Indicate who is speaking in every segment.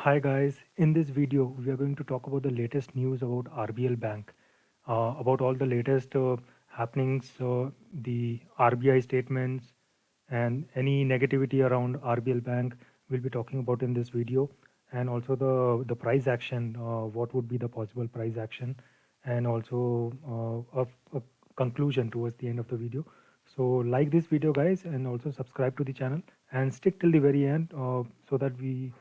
Speaker 1: Hi guys, in this video we are going to talk about the latest news about RBL Bank, about all the latest happenings, the RBI statements and any negativity around RBL Bank we'll be talking about in this video, and also the price action, what would be the possible price action, and also a conclusion towards the end of the video. So like this video guys, and also subscribe to the channel and stick till the very end, so that we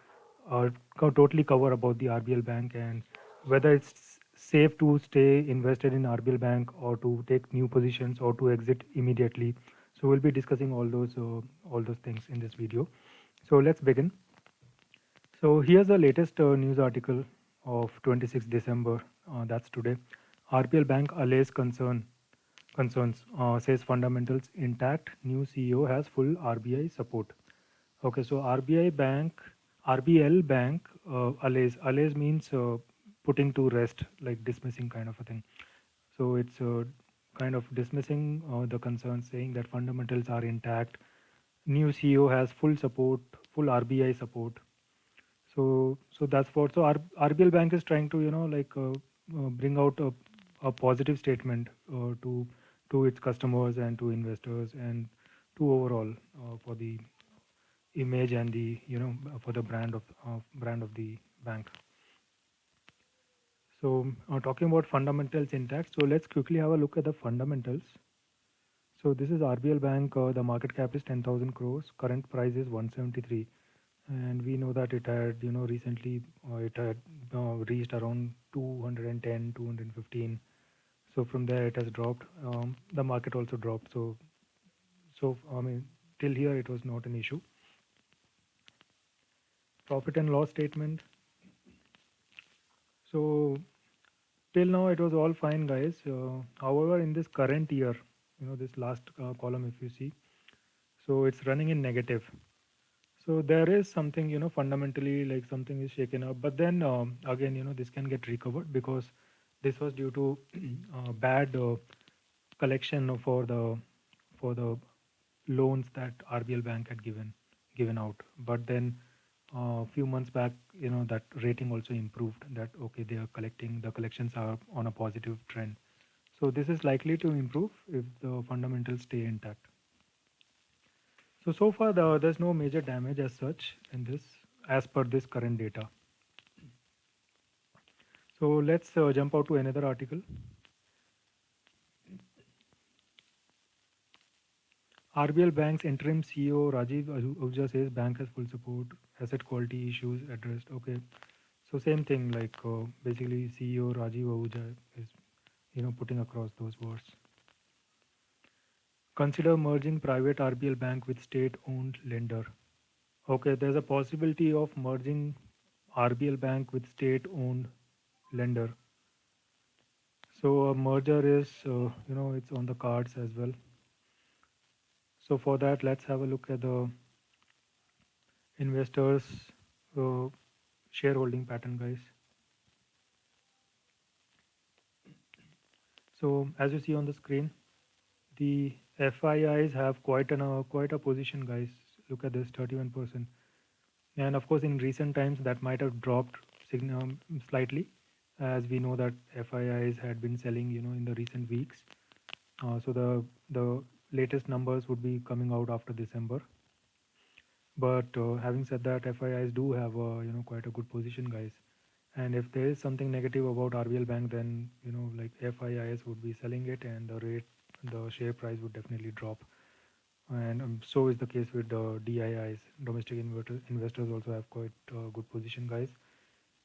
Speaker 1: totally cover about the RBL Bank and whether it's safe to stay invested in RBL Bank or to take new positions or to exit immediately. So we'll be discussing all those things in this video. So let's begin. So here's the latest news article of 26 December. That's today. RBL Bank allays concerns, says fundamentals intact. New CEO has full RBI support. Okay, so RBL Bank, allays means putting to rest, like dismissing kind of a thing. So it's kind of dismissing the concerns, saying that fundamentals are intact. New CEO has full support, full RBI support. So that's what. So RBL Bank is trying to bring out a positive statement to its customers and to investors and to overall for the image and the for the brand of the bank. So talking about fundamentals intact, so let's quickly have a look at the fundamentals. So this is RBL Bank. The market cap is 10,000 crores. Current price is 173, and we know that it had recently it had reached around 210, 215. So from there it has dropped. The market also dropped. So I mean till here it was not an issue. Profit and loss statement. So till now it was all fine guys, however in this current year, this last column if you see, so it's running in negative. So there is something, fundamentally like something is shaken up, but then again, this can get recovered because this was due to bad collection for the loans that RBL Bank had given out. But then a few months back, that rating also improved. That okay, they are collecting, the collections are on a positive trend. So this is likely to improve if the fundamentals stay intact. So far there's no major damage as such in this, as per this current data. So let's jump out to another article. RBL Bank's interim CEO Rajiv Ahuja says bank has full support, asset quality issues addressed. Okay, so same thing, like basically CEO Rajiv Ahuja is putting across those words. Consider merging private RBL Bank with state-owned lender. Okay, there's a possibility of merging RBL Bank with state-owned lender. So a merger is, it's on the cards as well. So for that, let's have a look at the investors' uh, shareholding pattern, guys. So as you see on the screen, the FIIs have quite a position, guys. Look at this, 31%. And of course, in recent times, that might have dropped slightly, as we know that FIIs had been selling, in the recent weeks. So the latest numbers would be coming out after December. But having said that, FIIs do have quite a good position, guys. And if there is something negative about RBL Bank, then like FIIs would be selling it, and the share price would definitely drop. And so is the case with the DIIs. Domestic investors also have quite good position, guys.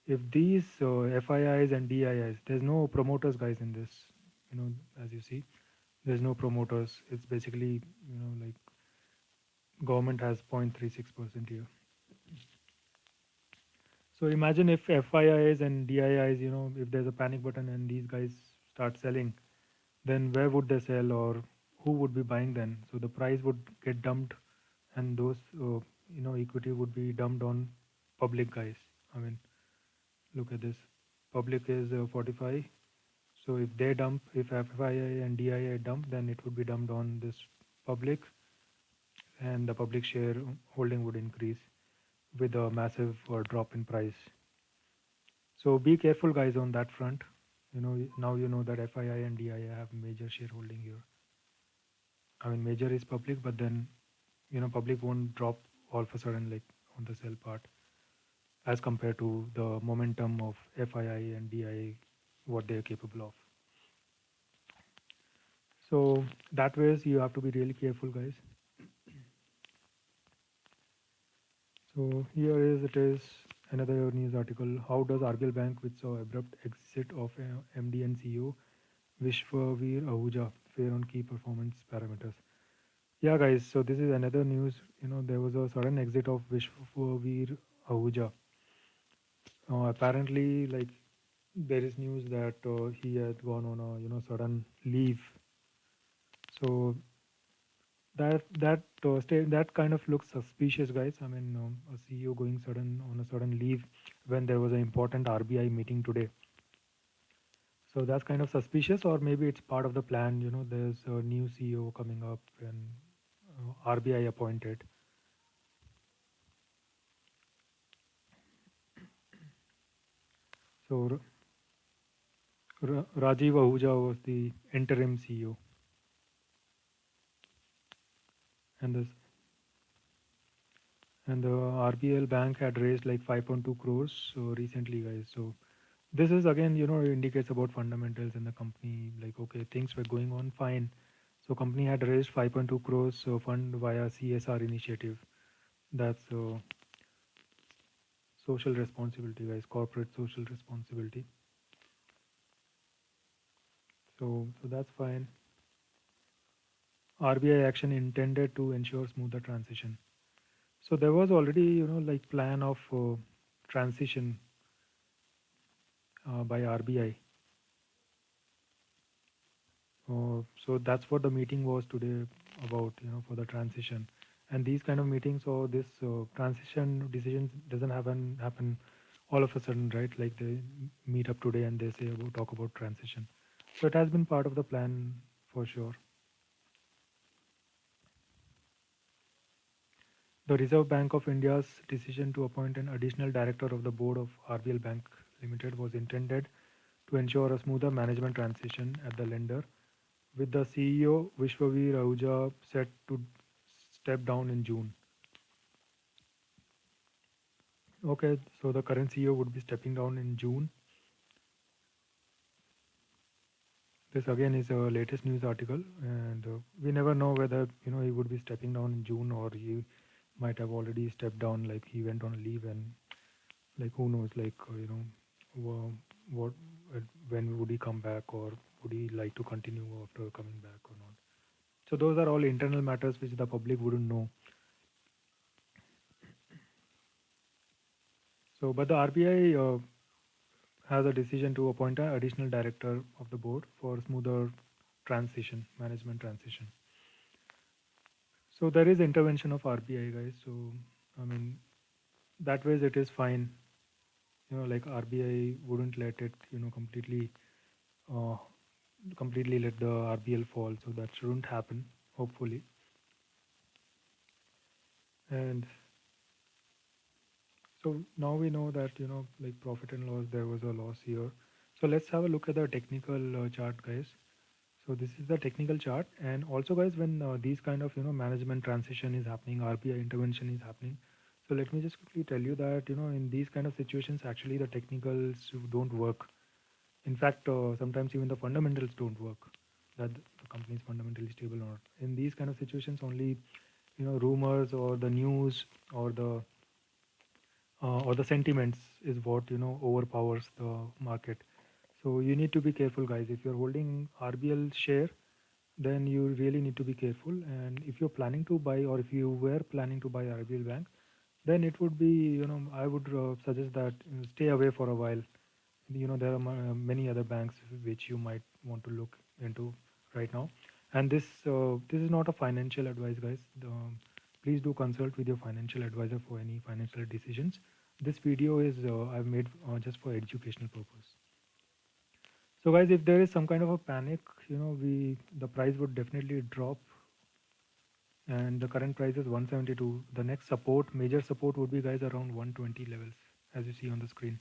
Speaker 1: If these FIIs and DIIs, there's no promoters, guys, in this. As you see, there's no promoters. It's basically like government has 0.36% here. So imagine if FIIs and DIIs, if there's a panic button and these guys start selling, then where would they sell, or who would be buying then? So the price would get dumped, and those equity would be dumped on public, guys. I mean, look at this. Public is 45. So if they dump, if FII and DII dump, then it would be dumped on this public, and the public share holding would increase. with a massive drop in price. So be careful, guys, on that front. Now you know that FII and DII have major shareholding here. I mean, major is public, but then public won't drop all of a sudden like on the sell part as compared to the momentum of FII and DII, what they are capable of. So that ways you have to be really careful, guys. So here is it is another news article. How does RBL Bank, which saw abrupt exit of MD and CEO Vishwaveer Ahuja, fare on key performance parameters? Yeah, guys. So this is another news. There was a sudden exit of Vishwaveer Ahuja. Apparently, like there is news that he had gone on a sudden leave. So that kind of looks suspicious, guys. I mean, a CEO going sudden on a sudden leave when there was an important RBI meeting today. So that's kind of suspicious, or maybe it's part of the plan. There's a new CEO coming up and RBI appointed. So Rajiv Ahuja was the interim CEO, and this and the RBL Bank had raised like 5.2 crores so recently, guys. So this is again, indicates about fundamentals in the company. Like, okay, things were going on fine. So company had raised 5.2 crores fund via CSR initiative. That's social responsibility, guys, corporate social responsibility. So that's fine. RBI action intended to ensure smoother transition. So there was already, like plan of transition by RBI. So that's what the meeting was today about, for the transition. And these kind of meetings or this transition decisions doesn't happen all of a sudden, right? Like they meet up today and they say about talk about transition. So it has been part of the plan for sure. The Reserve Bank of India's decision to appoint an additional director of the board of RBL Bank Limited was intended to ensure a smoother management transition at the lender, with the CEO Vishwaveer Ahuja set to step down in June. Okay, so the current CEO would be stepping down in June. This again is a latest news article, and we never know whether he would be stepping down in June or he might have already stepped down, like he went on a leave and like who knows, like what when would he come back or would he like to continue after coming back or not. So those are all internal matters which the public wouldn't know. So, but the RBI has a decision to appoint an additional director of the board for smoother transition, management transition. So there is intervention of RBI, guys. So I mean, that ways it is fine. Like RBI wouldn't let it, uh, completely let the RBL fall. So that shouldn't happen, hopefully. And so now we know that like profit and loss, there was a loss here. So let's have a look at the technical chart, guys. So this is the technical chart, and also, guys, when these kind of management transition is happening, RBI intervention is happening. So let me just quickly tell you that in these kind of situations, actually the technicals don't work. In fact, sometimes even the fundamentals don't work. That the company is fundamentally stable or not. In these kind of situations, only rumors or the news or the sentiments is what overpowers the market. So you need to be careful, guys. If you're holding RBL share, then you really need to be careful. And if you're planning to buy, or if you were planning to buy RBL Bank, then it would be, I would suggest that stay away for a while. There are many other banks which you might want to look into right now. And this is not a financial advice, guys. Please do consult with your financial advisor for any financial decisions. This video is I've made just for educational purpose. So guys, if there is some kind of a panic, the price would definitely drop, and the current price is 172. The next support, major support would be guys around 120 levels, as you see on the screen.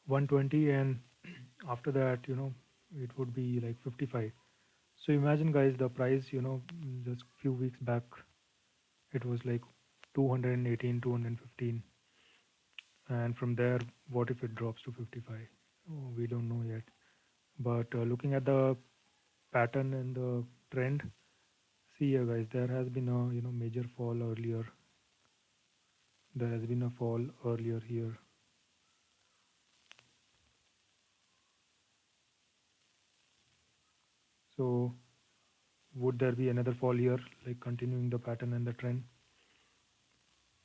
Speaker 1: 120, and after that, it would be like 55. So imagine guys, the price, just few weeks back, it was like 218, 215, and from there, what if it drops to 55? Oh, we don't know yet. But looking at the pattern and the trend, see here guys, there has been a major fall earlier. There has been a fall earlier here. So would there be another fall here, like continuing the pattern and the trend?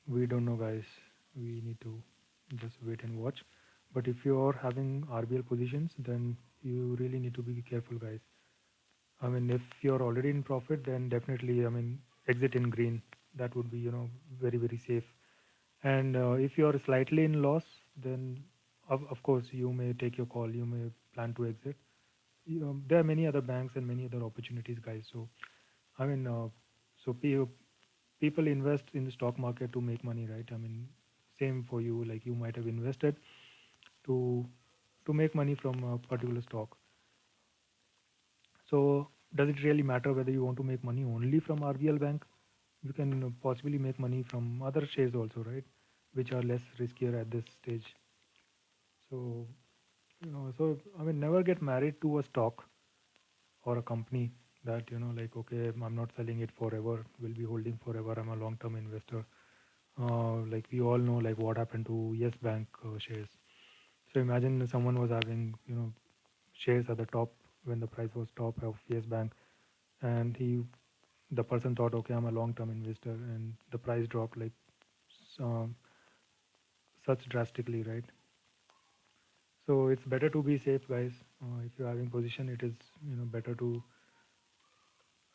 Speaker 1: We don't know guys. We need to just wait and watch. But if you are having RBL positions, then you really need to be careful guys. I mean, if you're already in profit, then definitely, I mean, exit in green. That would be, very, very safe. And if you're slightly in loss, then of course you may take your call. You may plan to exit. There are many other banks and many other opportunities, guys. So I mean, people invest in the stock market to make money, right? I mean, same for you. Like you might have invested to make money from a particular stock. So does it really matter whether you want to make money only from RBL Bank? You can possibly make money from other shares also, right? Which are less riskier at this stage. So so I mean, never get married to a stock or a company that like okay, I'm not selling it forever. Will be holding forever. I'm a long-term investor. Like we all know, like what happened to Yes Bank shares. So imagine someone was having shares at the top when the price was top of Yes Bank, and the person thought, okay, I'm a long-term investor, and the price dropped like um, such drastically, right? So it's better to be safe, guys. If you're having position, it is better to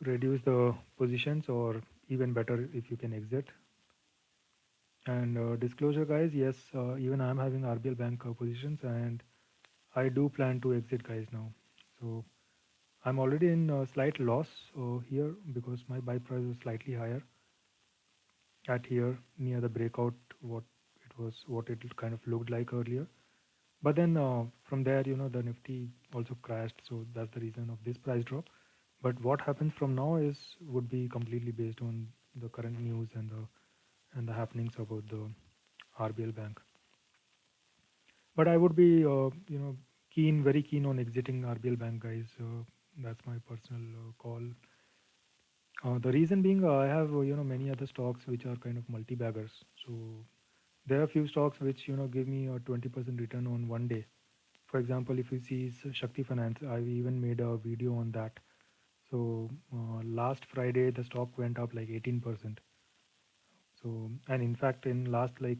Speaker 1: reduce the positions, or even better if you can exit. And disclosure, guys, yes, even I'm having RBL Bank positions, and I do plan to exit, guys, now. So I'm already in slight loss here because my buy price was slightly higher at here near the breakout. What it kind of looked like earlier. But then from there, the Nifty also crashed, so that's the reason of this price drop. But what happens from now is would be completely based on the current news and the happenings about the RBL Bank. But I would be, very keen on exiting RBL Bank, guys. That's my personal call. The reason being, I have many other stocks which are kind of multi-baggers. So there are a few stocks which give me a 20% return on one day. For example, if you see Shakti Finance, I've even made a video on that. So last Friday the stock went up like 18%. So and in fact in last like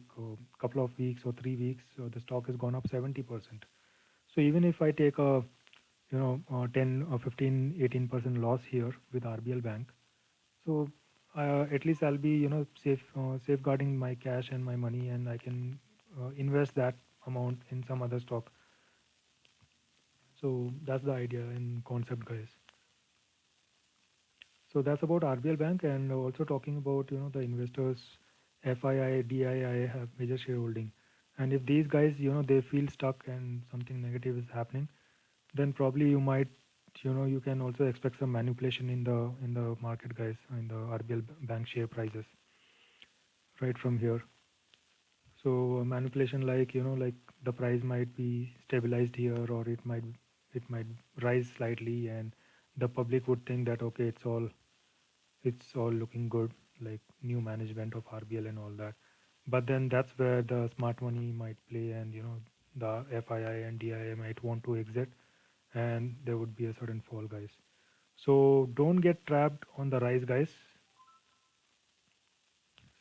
Speaker 1: couple of weeks or 3 weeks, the stock has gone up 70%. So even if I take a 10 or 15, 18% loss here with RBL Bank, so at least I'll be safeguarding my cash and my money, and I can invest that amount in some other stock. So that's the idea and concept, guys. So that's about RBL Bank, and also talking about the investors, FII, DII have major shareholding, and if these guys they feel stuck and something negative is happening, then probably you can also expect some manipulation in the market, guys, in the RBL Bank share prices right from here. So manipulation, like like the price might be stabilized here, or it might rise slightly, and the public would think that okay, it's all looking good, like new management of RBL and all that. But then that's where the smart money might play, and the FII and DII might want to exit, and there would be a sudden fall, guys. So don't get trapped on the rise, guys.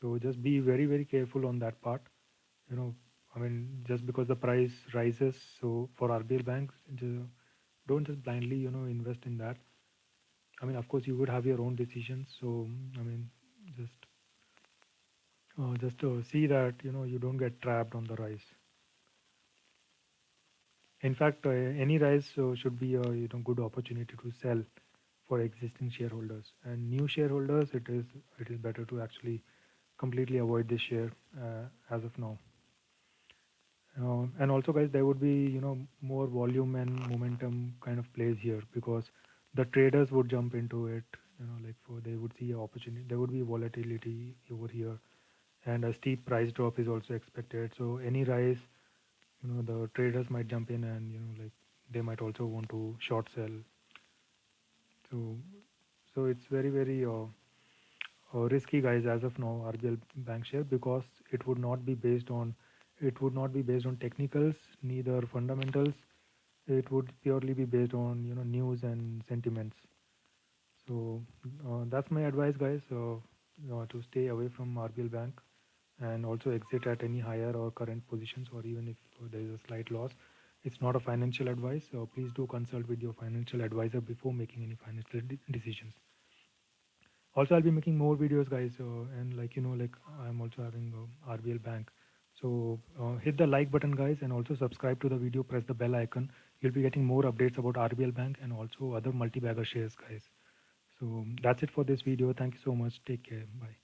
Speaker 1: So just be very, very careful on that part. You know, I mean, just because the price rises, so for RBL banks, don't just blindly, invest in that. I mean, of course, you would have your own decisions. So, I mean, just see that you don't get trapped on the rise. In fact, any rise should be a good opportunity to sell for existing shareholders, and new shareholders, it is better to actually completely avoid this share as of now. And also, guys, there would be, more volume and momentum kind of plays here, because the traders would jump into it. Like, for they would see an opportunity. There would be volatility over here, and a steep price drop is also expected. So any rise, the traders might jump in, and like, they might also want to short sell. So it's very, very risky, guys, as of now, RBL bank share, because it would not be based on technicals, neither fundamentals. It would purely be based on news and sentiments. So that's my advice, guys. To stay away from RBL bank, and also exit at any higher or current positions, or even if there is a slight loss. It's not a financial advice, so please do consult with your financial advisor before making any financial decisions. Also, I'll be making more videos, guys, and like, like, I'm also having RBL bank. So hit the like button, guys, and also subscribe to the video. Press the bell icon. You'll be getting more updates about RBL bank and also other multi-bagger shares, guys. So that's it for this video. Thank you so much. Take care. Bye.